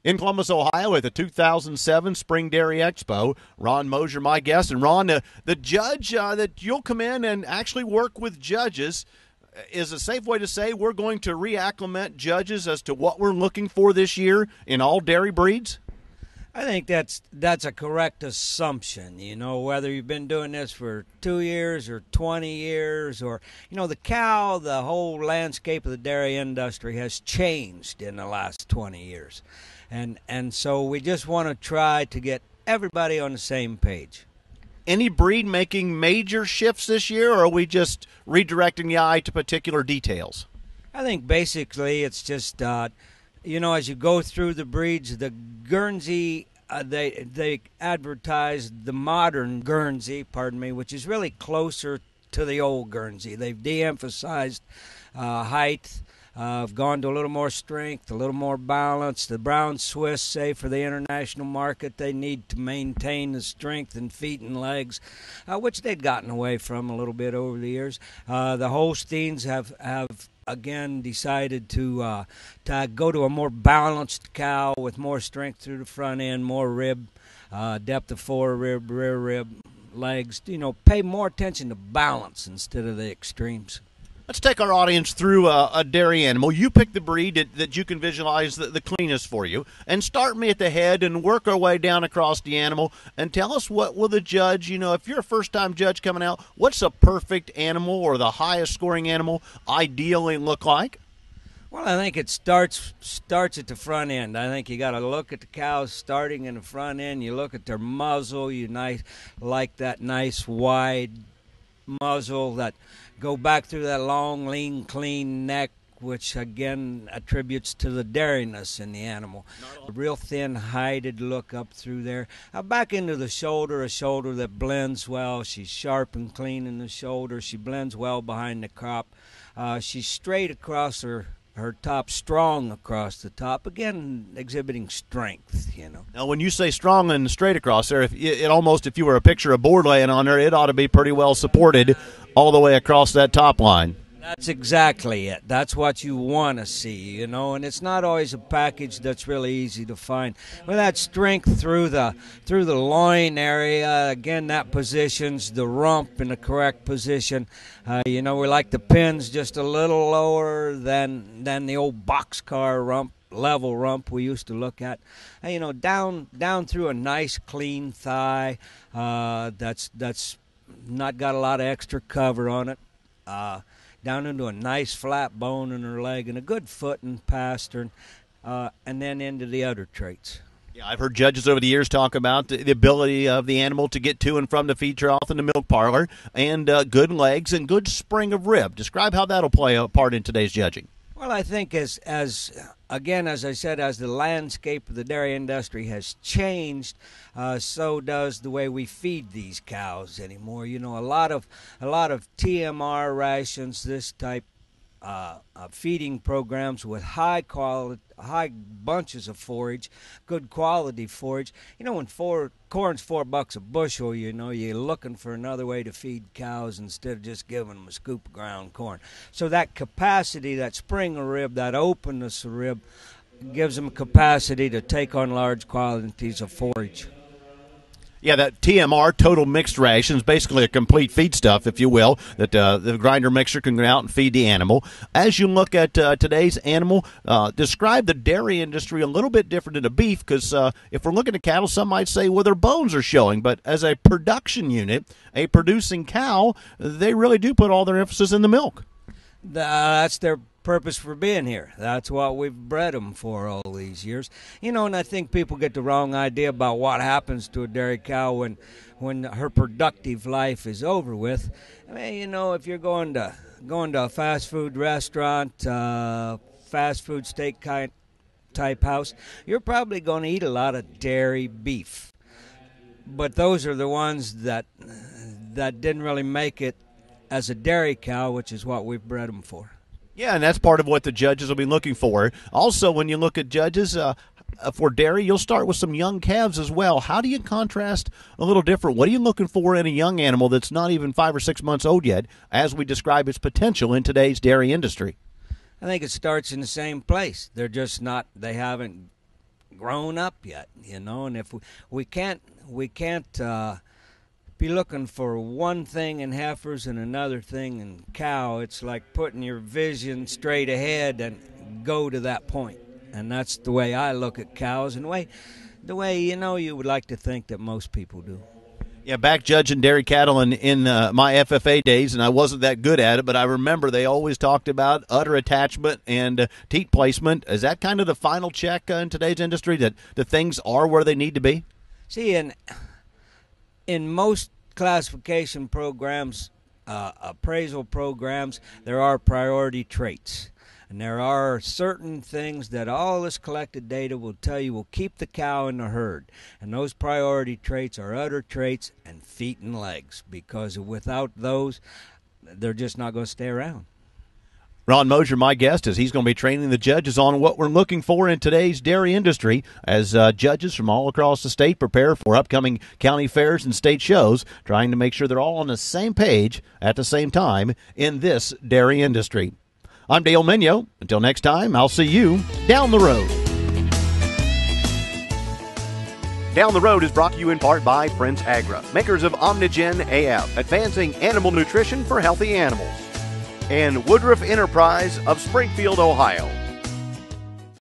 in Columbus, Ohio at the 2007 Spring Dairy Expo. Ron Mosier, my guest. And Ron, the judge that you'll come in and actually work with judges, is a safe way to say we're going to reacclimate judges as to what we're looking for this year in all dairy breeds? I think that's a correct assumption. Whether you've been doing this for 2 years or 20 years, or the whole landscape of the dairy industry has changed in the last 20 years, and so we just want to try to get everybody on the same page. Any breed making major shifts this year, or are we just redirecting the eye to particular details? I think basically it's just as you go through the breeds, the Guernsey, they advertised the modern Guernsey, which is really closer to the old Guernsey. They've de-emphasized height, have gone to a little more strength, a little more balance. The Brown Swiss, say, for the international market, they need to maintain the strength in feet and legs, which they'd gotten away from a little bit over the years. The Holsteins have again decided to go to a more balanced cow with more strength through the front end, more rib, depth of forerib, rear rib, legs. Pay more attention to balance instead of the extremes. Let's take our audience through a dairy animal. You pick the breed that you can visualize the cleanest for you, and start me at the head and work our way down across the animal, and tell us what will the judge, if you're a first-time judge coming out, what's a perfect animal or the highest scoring animal ideally look like? Well, I think it starts at the front end. I think you got to look at the cows starting in the front end. You look at their muzzle. Like that nice wide muzzle that go back through that long, lean, clean neck, which again attributes to the dairiness in the animal. A real thin, hided look up through there. Back into the shoulder, a shoulder that blends well. She's sharp and clean in the shoulder. She blends well behind the crop. She's straight across her top, strong across the top, again exhibiting strength. Now, when you say strong and straight across there, if you were a picture of board laying on there, it ought to be pretty well supported all the way across that top line. That's exactly it. That's what you want to see, and it's not always a package that's really easy to find. With that strength through the loin area, again, that positions the rump in the correct position. We like the pins just a little lower than the old boxcar rump, level rump we used to look at. Down through a nice clean thigh that's not got a lot of extra cover on it. Down into a nice flat bone in her leg and a good foot and pastern, and then into the other traits. Yeah, I've heard judges over the years talk about the ability of the animal to get to and from the feed trough and the milk parlor, and good legs and good spring of rib. Describe how that'll play a part in today's judging. Well, I think as I said, as the landscape of the dairy industry has changed, so does the way we feed these cows anymore. A lot of TMR rations, this type feeding programs with high bunches of forage, good quality forage. When corn's $4 a bushel, you're looking for another way to feed cows instead of just giving them a scoop of ground corn. So that capacity, that spring of rib, that openness of rib, gives them capacity to take on large quantities of forage. Yeah, that TMR, total mixed ration, is basically a complete feed stuff, if you will, that the grinder mixer can go out and feed the animal. As you look at today's animal, describe the dairy industry a little bit different than a beef, because if we're looking at cattle, some might say, well, their bones are showing. But as a production unit, a producing cow, they really do put all their emphasis in the milk. That's their purpose for being here. That's what we've bred them for all these years. And I think people get the wrong idea about what happens to a dairy cow when her productive life is over with. I mean, if you're going to a fast food restaurant, fast food steak type house, you're probably going to eat a lot of dairy beef. But those are the ones that didn't really make it as a dairy cow, which is what we've bred them for. Yeah, and that's part of what the judges will be looking for. Also, when you look at judges for dairy, you'll start with some young calves as well. How do you contrast a little different? What are you looking for in a young animal that's not even 5 or 6 months old yet, as we describe its potential in today's dairy industry? I think it starts in the same place. They're just not, they haven't grown up yet, and if we can't be looking for one thing in heifers and another thing in cow. It's like putting your vision straight ahead and go to that point. And that's the way I look at cows, and the way you would like to think that most people do. Yeah, back judging dairy cattle in my FFA days, and I wasn't that good at it, but I remember they always talked about udder attachment and teat placement. Is that kind of the final check in today's industry, that the things are where they need to be? See, in most classification programs, appraisal programs, there are priority traits. And there are certain things that all this collected data will tell you will keep the cow in the herd. And those priority traits are udder traits and feet and legs, because without those, they're just not going to stay around. Ron Mosier, my guest, as he's going to be training the judges on what we're looking for in today's dairy industry as judges from all across the state prepare for upcoming county fairs and state shows, trying to make sure they're all on the same page at the same time in this dairy industry. I'm Dale Minyo. Until next time, I'll see you down the road. Down the Road is brought to you in part by Prince Agra, makers of Omnigen AF, advancing animal nutrition for healthy animals, and Woodruff Enterprise of Springfield, Ohio.